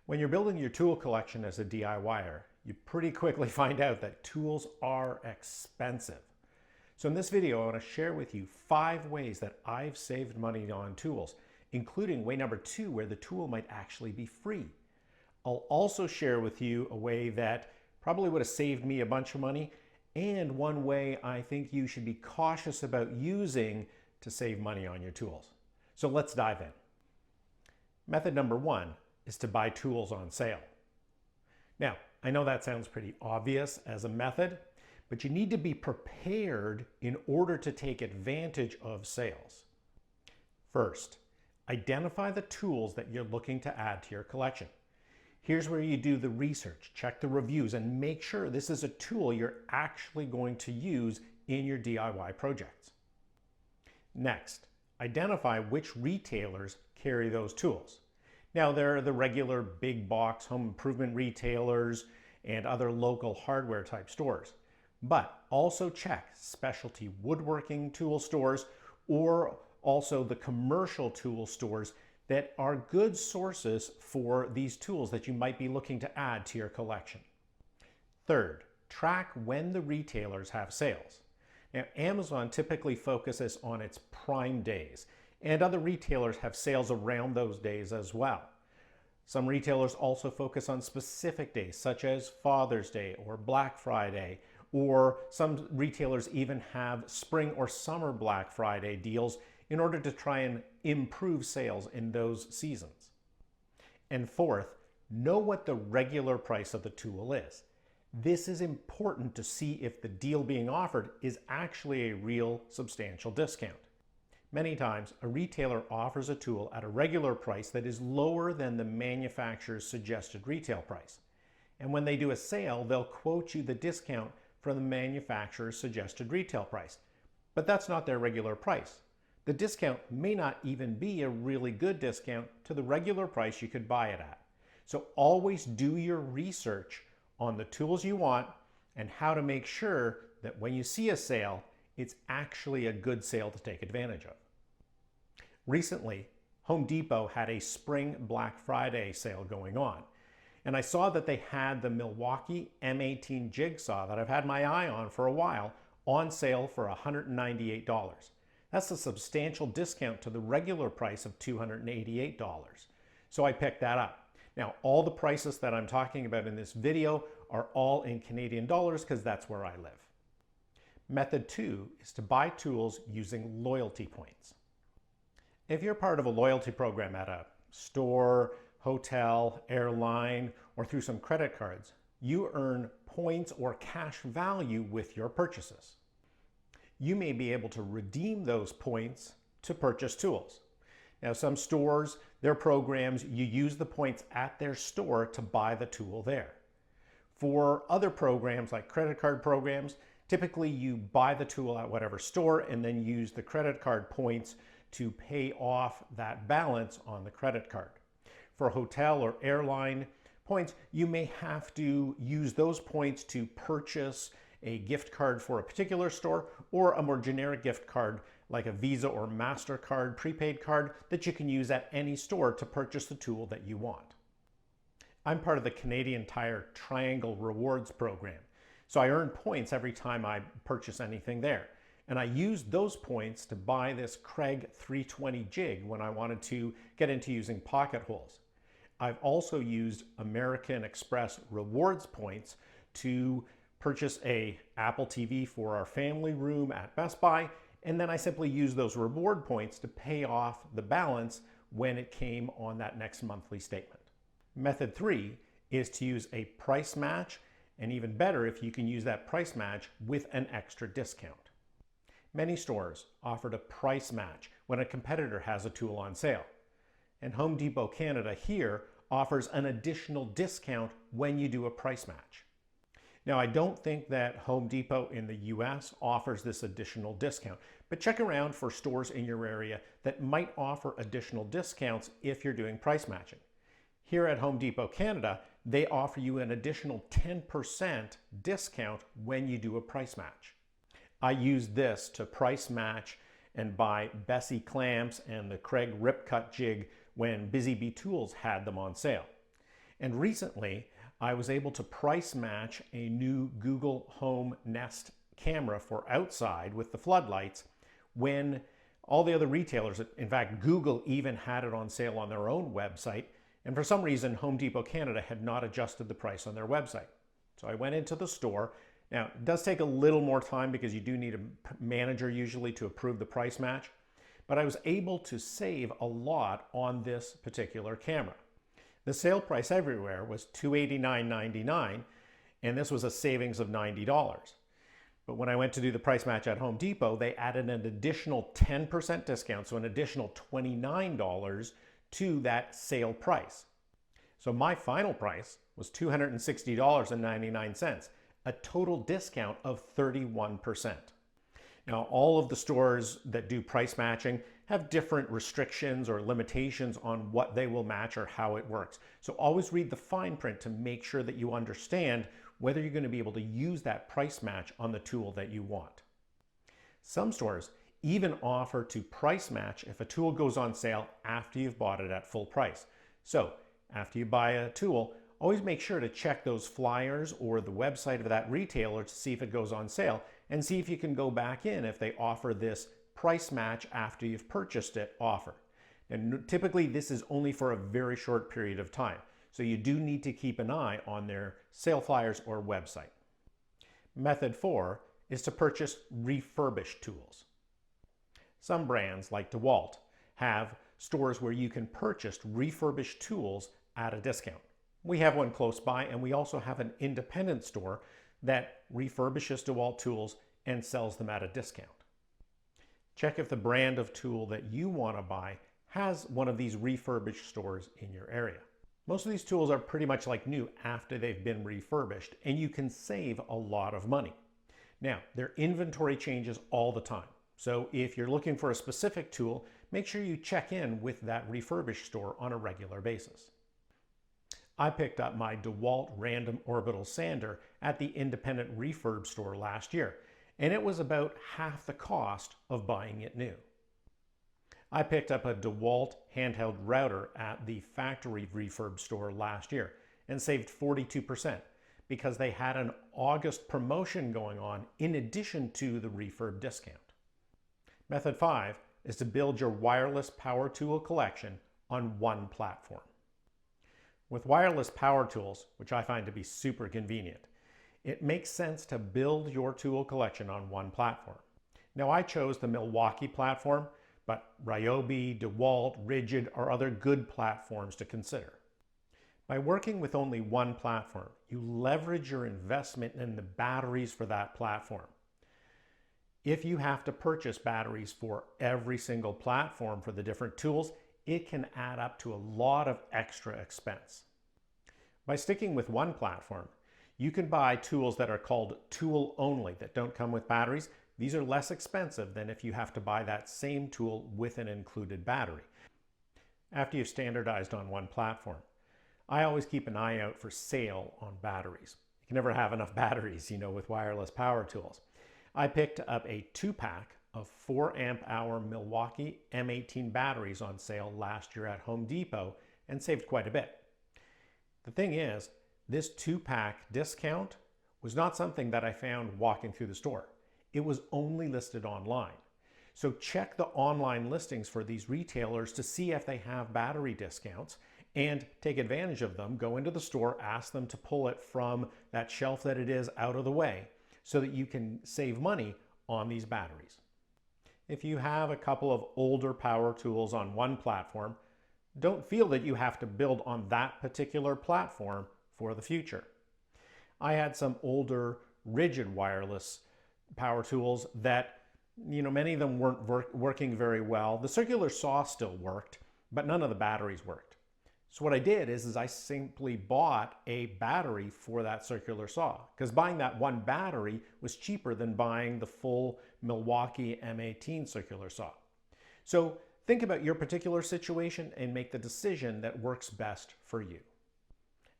When you're building your tool collection as a DIYer, you pretty quickly find out that tools are expensive. So in this video, I want to share with you 5 ways that I've saved money on tools, including way number 2, where the tool might actually be free. I'll also share with you a way that probably would have saved me a bunch of money, and one way I think you should be cautious about using to save money on your tools. So let's dive in. Method number 1 is to buy tools on sale. Now, I know that sounds pretty obvious as a method, but you need to be prepared in order to take advantage of sales. First, identify the tools that you're looking to add to your collection. Here's where you do the research, check the reviews, and make sure this is a tool you're actually going to use in your DIY projects. Next, identify which retailers carry those tools. Now, there are the regular big box home improvement retailers and other local hardware type stores, but also check specialty woodworking tool stores or also the commercial tool stores that are good sources for these tools that you might be looking to add to your collection. Third, track when the retailers have sales. Now, Amazon typically focuses on its Prime days, and other retailers have sales around those days as well. Some retailers also focus on specific days, such as Father's Day or Black Friday, or some retailers even have spring or summer Black Friday deals in order to try and improve sales in those seasons. And fourth, know what the regular price of the tool is. This is important to see if the deal being offered is actually a real substantial discount. Many times, a retailer offers a tool at a regular price that is lower than the manufacturer's suggested retail price. And when they do a sale, they'll quote you the discount from the manufacturer's suggested retail price. But that's not their regular price. The discount may not even be a really good discount to the regular price you could buy it at. So always do your research on the tools you want and how to make sure that when you see a sale, it's actually a good sale to take advantage of. Recently, Home Depot had a spring Black Friday sale going on, and I saw that they had the Milwaukee M18 jigsaw that I've had my eye on for a while on sale for $198. That's a substantial discount to the regular price of $288. So I picked that up. Now, all the prices that I'm talking about in this video are all in Canadian dollars because that's where I live. Method 2 is to buy tools using loyalty points. If you're part of a loyalty program at a store, hotel, airline, or through some credit cards, you earn points or cash value with your purchases. You may be able to redeem those points to purchase tools. Now, some stores, their programs, you use the points at their store to buy the tool there. For other programs like credit card programs, typically you buy the tool at whatever store and then use the credit card points to pay off that balance on the credit card. For hotel or airline points, you may have to use those points to purchase a gift card for a particular store or a more generic gift card like a Visa or MasterCard prepaid card that you can use at any store to purchase the tool that you want. I'm part of the Canadian Tire Triangle Rewards program, so I earn points every time I purchase anything there. And I used those points to buy this Craig 320 jig when I wanted to get into using pocket holes. I've also used American Express rewards points to purchase a Apple TV for our family room at Best Buy, and then I simply use those reward points to pay off the balance when it came on that next monthly statement. Method 3 is to use a price match, and even better if you can use that price match with an extra discount. Many stores offered a price match when a competitor has a tool on sale, and Home Depot Canada here offers an additional discount when you do a price match. Now, I don't think that Home Depot in the US offers this additional discount, but check around for stores in your area that might offer additional discounts if you're doing price matching. Here at Home Depot Canada, they offer you an additional 10% discount when you do a price match. I used this to price match and buy Bessie clamps and the Craig Rip Cut jig when Busy Bee Tools had them on sale. And recently, I was able to price match a new Google Home Nest camera for outside with the floodlights when all the other retailers, in fact, Google even had it on sale on their own website. And for some reason, Home Depot Canada had not adjusted the price on their website. So I went into the store. Now, it does take a little more time because you do need a manager usually to approve the price match, but I was able to save a lot on this particular camera. The sale price everywhere was $289.99, and this was a savings of $90. But when I went to do the price match at Home Depot, they added an additional 10% discount, so an additional $29 to that sale price. So my final price was $260.99, a total discount of 31%. Now, all of the stores that do price matching have different restrictions or limitations on what they will match or how it works. So always read the fine print to make sure that you understand whether you're going to be able to use that price match on the tool that you want. Some stores even offer to price match if a tool goes on sale after you've bought it at full price. So after you buy a tool, always make sure to check those flyers or the website of that retailer to see if it goes on sale and see if you can go back in if they offer this price match after you've purchased it offer. And typically this is only for a very short period of time. So you do need to keep an eye on their sale flyers or website. Method 4 is to purchase refurbished tools. Some brands like DeWalt have stores where you can purchase refurbished tools at a discount. We have one close by, and we also have an independent store that refurbishes DeWalt tools and sells them at a discount. Check if the brand of tool that you want to buy has one of these refurbished stores in your area. Most of these tools are pretty much like new after they've been refurbished, and you can save a lot of money. Now, their inventory changes all the time. So if you're looking for a specific tool, make sure you check in with that refurbished store on a regular basis. I picked up my DeWalt random orbital sander at the independent refurb store last year, and it was about half the cost of buying it new. I picked up a DeWalt handheld router at the factory refurb store last year and saved 42% because they had an August promotion going on in addition to the refurb discount. Method 5 is to build your wireless power tool collection on one platform. With wireless power tools, which I find to be super convenient, it makes sense to build your tool collection on one platform. Now, I chose the Milwaukee platform, but Ryobi, DeWalt, Rigid are other good platforms to consider. By working with only one platform, you leverage your investment in the batteries for that platform. If you have to purchase batteries for every single platform for the different tools, it can add up to a lot of extra expense. By sticking with one platform, you can buy tools that are called tool only that don't come with batteries. These are less expensive than if you have to buy that same tool with an included battery. After you've standardized on one platform, I always keep an eye out for sale on batteries. You can never have enough batteries, with wireless power tools. I picked up a 2-pack of 4 amp hour Milwaukee M18 batteries on sale last year at Home Depot and saved quite a bit. The thing is, this 2-pack discount was not something that I found walking through the store. It was only listed online. So check the online listings for these retailers to see if they have battery discounts and take advantage of them. Go into the store, ask them to pull it from that shelf that it is out of the way so that you can save money on these batteries. If you have a couple of older power tools on one platform, don't feel that you have to build on that particular platform for the future. I had some older Rigid wireless power tools that, many of them weren't working very well. The circular saw still worked, but none of the batteries worked. So what I did is I simply bought a battery for that circular saw because buying that one battery was cheaper than buying the full Milwaukee M18 circular saw. So think about your particular situation and make the decision that works best for you.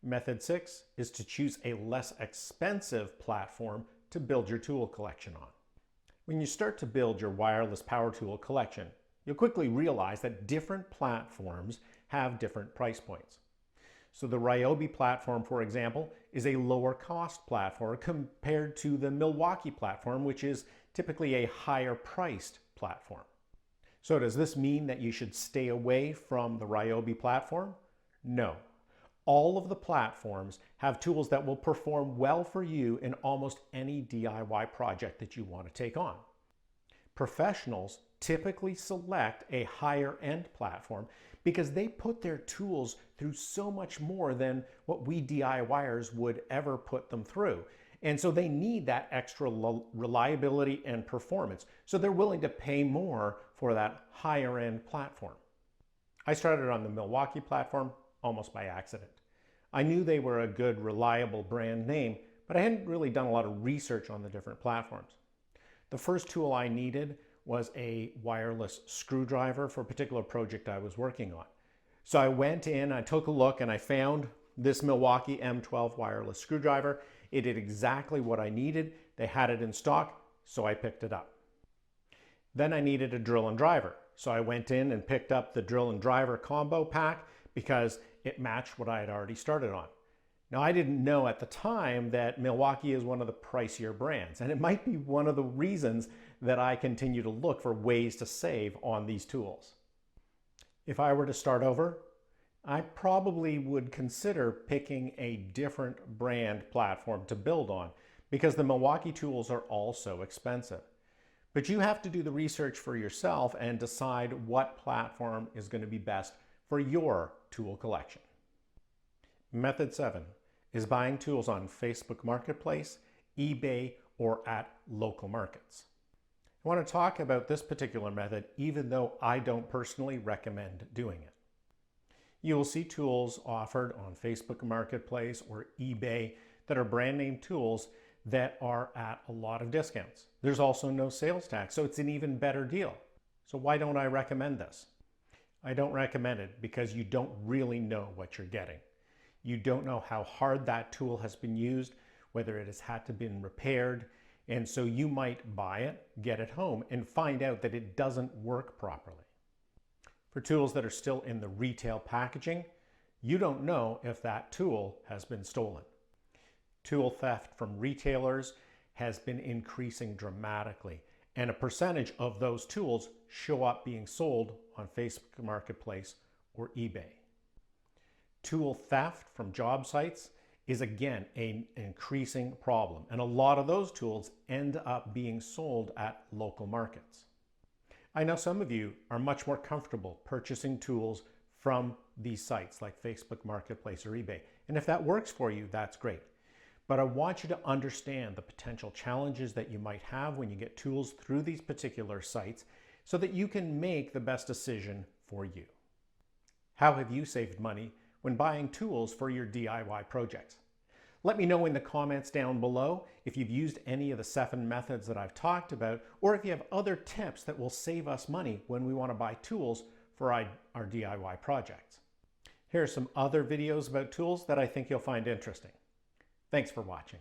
Method 6 is to choose a less expensive platform to build your tool collection on. When you start to build your wireless power tool collection, you'll quickly realize that different platforms have different price points. So the Ryobi platform, for example, is a lower cost platform compared to the Milwaukee platform, which is typically a higher priced platform. So does this mean that you should stay away from the Ryobi platform? No. All of the platforms have tools that will perform well for you in almost any DIY project that you want to take on. Professionals typically select a higher end platform because they put their tools through so much more than what we DIYers would ever put them through. And so they need that extra reliability and performance. So they're willing to pay more for that higher end platform. I started on the Milwaukee platform almost by accident. I knew they were a good, reliable brand name, but I hadn't really done a lot of research on the different platforms. The first tool I needed was a wireless screwdriver for a particular project I was working on. So I went in, I took a look, and I found this Milwaukee M12 wireless screwdriver. It did exactly what I needed. They had it in stock, so I picked it up. Then I needed a drill and driver. So I went in and picked up the drill and driver combo pack because it matched what I had already started on. Now, I didn't know at the time that Milwaukee is one of the pricier brands, and it might be one of the reasons that I continue to look for ways to save on these tools. If I were to start over, I probably would consider picking a different brand platform to build on because the Milwaukee tools are also expensive. But you have to do the research for yourself and decide what platform is going to be best for your tool collection. Method 7 is buying tools on Facebook Marketplace, eBay, or at local markets. I want to talk about this particular method even though I don't personally recommend doing it. You will see tools offered on Facebook Marketplace or eBay that are brand name tools that are at a lot of discounts. There's also no sales tax, so it's an even better deal. So why don't I recommend this? I don't recommend it because you don't really know what you're getting. You don't know how hard that tool has been used, whether it has had to been repaired, and so you might buy it, get it home, and find out that it doesn't work properly. For tools that are still in the retail packaging, you don't know if that tool has been stolen. Tool theft from retailers has been increasing dramatically, and a percentage of those tools show up being sold on Facebook Marketplace or eBay. Tool theft from job sites is again an increasing problem, and a lot of those tools end up being sold at local markets. I know some of you are much more comfortable purchasing tools from these sites like Facebook Marketplace or eBay, and if that works for you, that's great. But I want you to understand the potential challenges that you might have when you get tools through these particular sites so that you can make the best decision for you. How have you saved money when buying tools for your DIY projects? Let me know in the comments down below if you've used any of the 7 methods that I've talked about, or if you have other tips that will save us money when we want to buy tools for our DIY projects. Here are some other videos about tools that I think you'll find interesting. Thanks for watching.